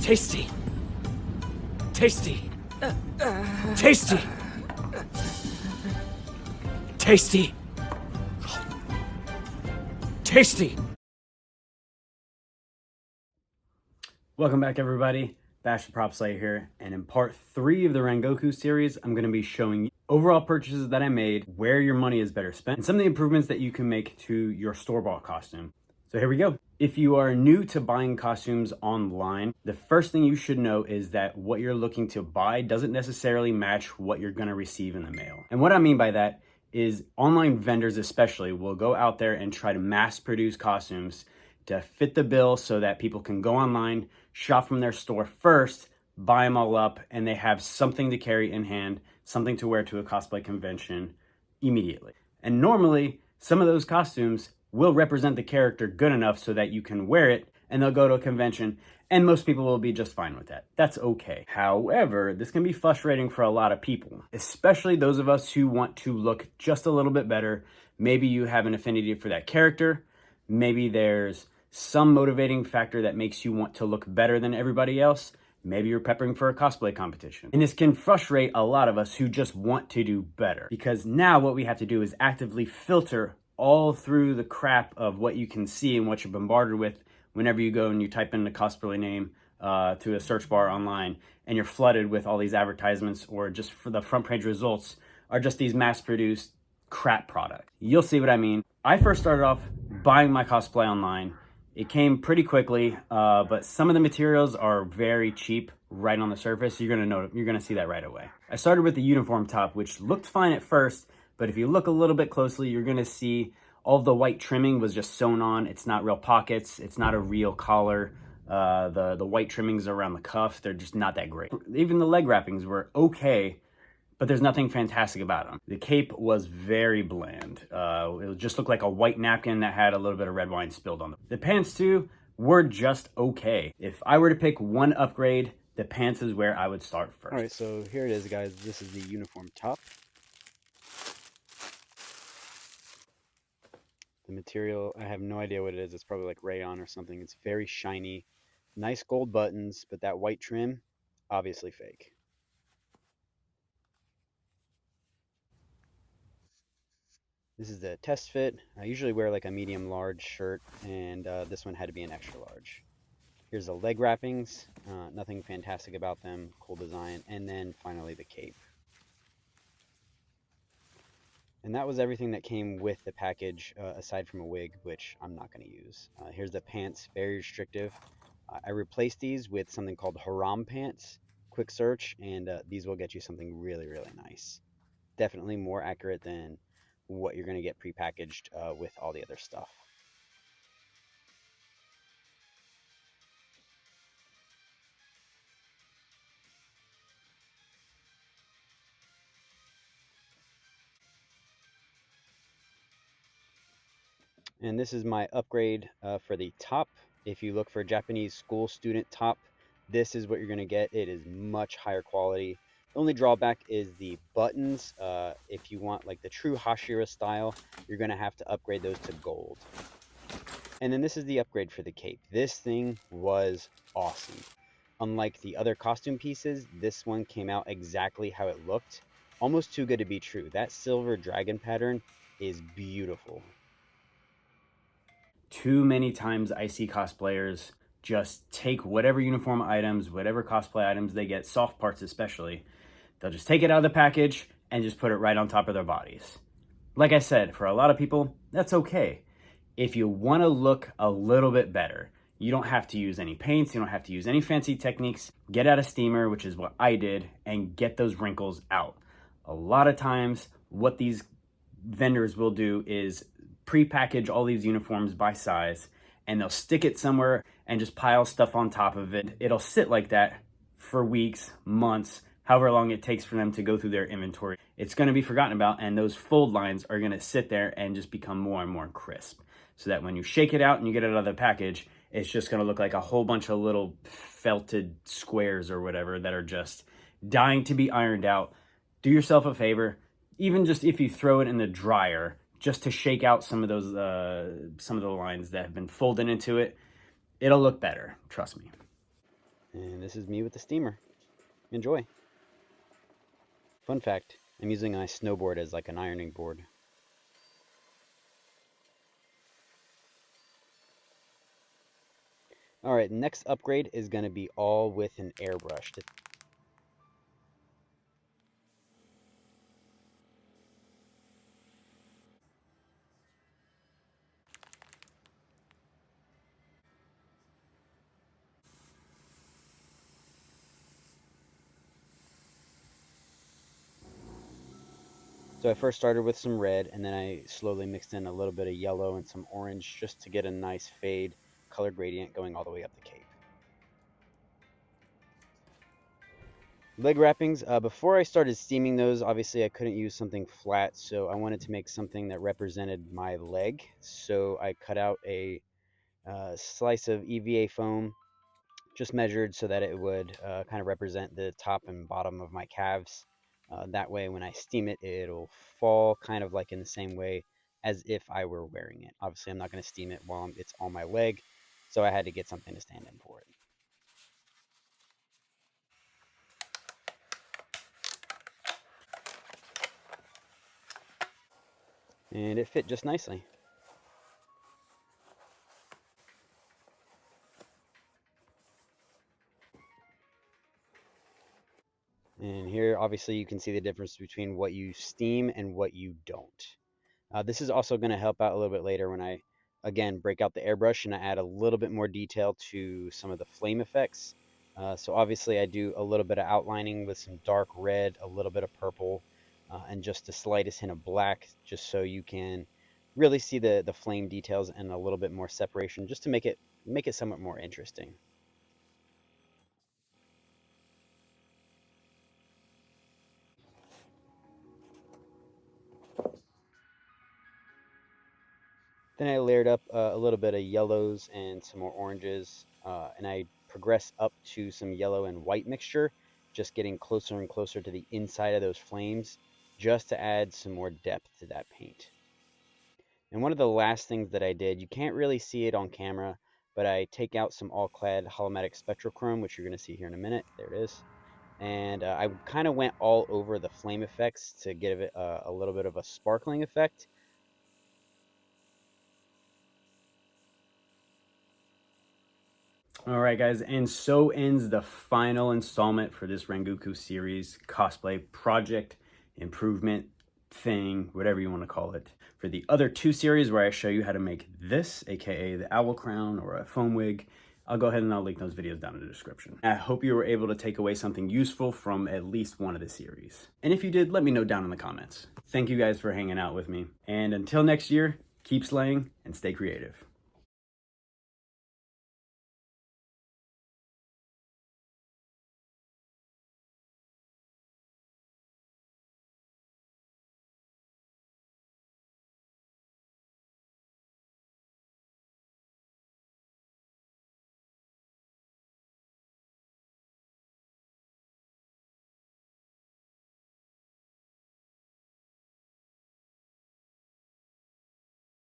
Tasty. Tasty. Tasty. Tasty. Tasty. Welcome back, everybody. Bash the Prop Slayer here, and in part 3 of the Rengoku series, I'm going to be showing you overall purchases that I made, where your money is better spent, and some of the improvements that you can make to your store-bought costume. So here we go. If you are new to buying costumes online, the first thing you should know is that what you're looking to buy doesn't necessarily match what you're going to receive in the mail. And what I mean by that is online vendors especially will go out there and try to mass produce costumes to fit the bill so that people can go online, shop from their store first, buy them all up, and they have something to carry in hand, something to wear to a cosplay convention immediately. And normally, some of those costumes will represent the character good enough so that you can wear it and they'll go to a convention, and most people will be just fine with that. That's okay. However, this can be frustrating for a lot of people, especially those of us who want to look just a little bit better. Maybe you have an affinity for that character. Maybe there's some motivating factor that makes you want to look better than everybody else. Maybe you're prepping for a cosplay competition. And this can frustrate a lot of us who just want to do better, because now what we have to do is actively filter all through the crap of what you can see and what you're bombarded with whenever you go and you type in the cosplay name to a search bar online, and you're flooded with all these advertisements, or just for the front page results are just these mass-produced crap products. You'll see what I mean. I first started off buying my cosplay online. It came pretty quickly, but some of the materials are very cheap right on the surface. You're gonna see that right away. I started with the uniform top, which looked fine at first, but if you look a little bit closely, you're gonna see all of the white trimming was just sewn on. It's not real pockets. It's not a real collar. The white trimmings around the cuff, they're just not that great. Even the leg wrappings were okay, but there's nothing fantastic about them. The cape was very bland. It just looked like a white napkin that had a little bit of red wine spilled on them. The pants too were just okay. If I were to pick one upgrade, the pants is where I would start first. All right, so here it is, guys. This is the uniform top. The material, I have no idea what it is. It's probably like rayon or something. It's very shiny. Nice gold buttons, but that white trim, obviously fake. This is the test fit. I usually wear like a medium large shirt, and this one had to be an extra large. Here's the leg wrappings. Nothing fantastic about them. Cool design. And then finally the cape. And that was everything that came with the package, aside from a wig, which I'm not going to use. Here's the pants, very restrictive. I replaced these with something called Haram pants. Quick search, and these will get you something really, really nice. Definitely more accurate than what you're going to get prepackaged with all the other stuff. And this is my upgrade for the top. If you look for a Japanese school student top, this is what you're going to get. It is much higher quality. The only drawback is the buttons. If you want like the true Hashira style, you're going to have to upgrade those to gold. And then this is the upgrade for the cape. This thing was awesome. Unlike the other costume pieces, this one came out exactly how it looked. Almost too good to be true. That silver dragon pattern is beautiful. Too many times I see cosplayers just take whatever uniform items, whatever cosplay items they get, soft parts especially, they'll just take it out of the package and just put it right on top of their bodies. Like I said, for a lot of people, that's okay. If you want to look a little bit better, you don't have to use any paints, you don't have to use any fancy techniques. Get out a steamer, which is what I did, and get those wrinkles out. A lot of times, what these vendors will do is pre-package all these uniforms by size, and they'll stick it somewhere and just pile stuff on top of it. It'll sit like that for weeks, months, however long it takes for them to go through their inventory. It's going to be forgotten about, and those fold lines are going to sit there and just become more and more crisp, so that when you shake it out and you get it out of the package, it's just going to look like a whole bunch of little felted squares or whatever that are just dying to be ironed out. Do yourself a favor, even just if you throw it in the dryer, just to shake out some of those, some of the lines that have been folded into it, it'll look better, trust me. And this is me with the steamer. Enjoy. Fun fact, I'm using my snowboard as like an ironing board. Alright, next upgrade is going to be all with an airbrush. So I first started with some red, and then I slowly mixed in a little bit of yellow and some orange just to get a nice fade color gradient going all the way up the cape. Leg wrappings, before I started steaming those, obviously I couldn't use something flat, so I wanted to make something that represented my leg. So I cut out a slice of EVA foam, just measured so that it would kind of represent the top and bottom of my calves. That way, when I steam it, it'll fall kind of like in the same way as if I were wearing it. Obviously, I'm not going to steam it while it's on my leg, so I had to get something to stand in for it. And it fit just nicely. And here, obviously, you can see the difference between what you steam and what you don't. This is also going to help out a little bit later when I, again, break out the airbrush and I add a little bit more detail to some of the flame effects. So obviously I do a little bit of outlining with some dark red, a little bit of purple, and just the slightest hint of black, just so you can really see the flame details and a little bit more separation, just to make it somewhat more interesting. Then I layered up a little bit of yellows and some more oranges, and I progress up to some yellow and white mixture, just getting closer and closer to the inside of those flames, just to add some more depth to that paint. And one of the last things that I did, you can't really see it on camera, but I take out some all-clad holomatic spectrochrome, which you're going to see here in a minute. There it is. And I kind of went all over the flame effects to give it a little bit of a sparkling effect. All right, guys, and so ends the final installment for this Rengoku series cosplay project, improvement, thing, whatever you want to call it. For the other two series where I show you how to make this, aka the owl crown or a foam wig, I'll go ahead and I'll link those videos down in the description. I hope you were able to take away something useful from at least one of the series. And if you did, let me know down in the comments. Thank you guys for hanging out with me. And until next year, keep slaying and stay creative.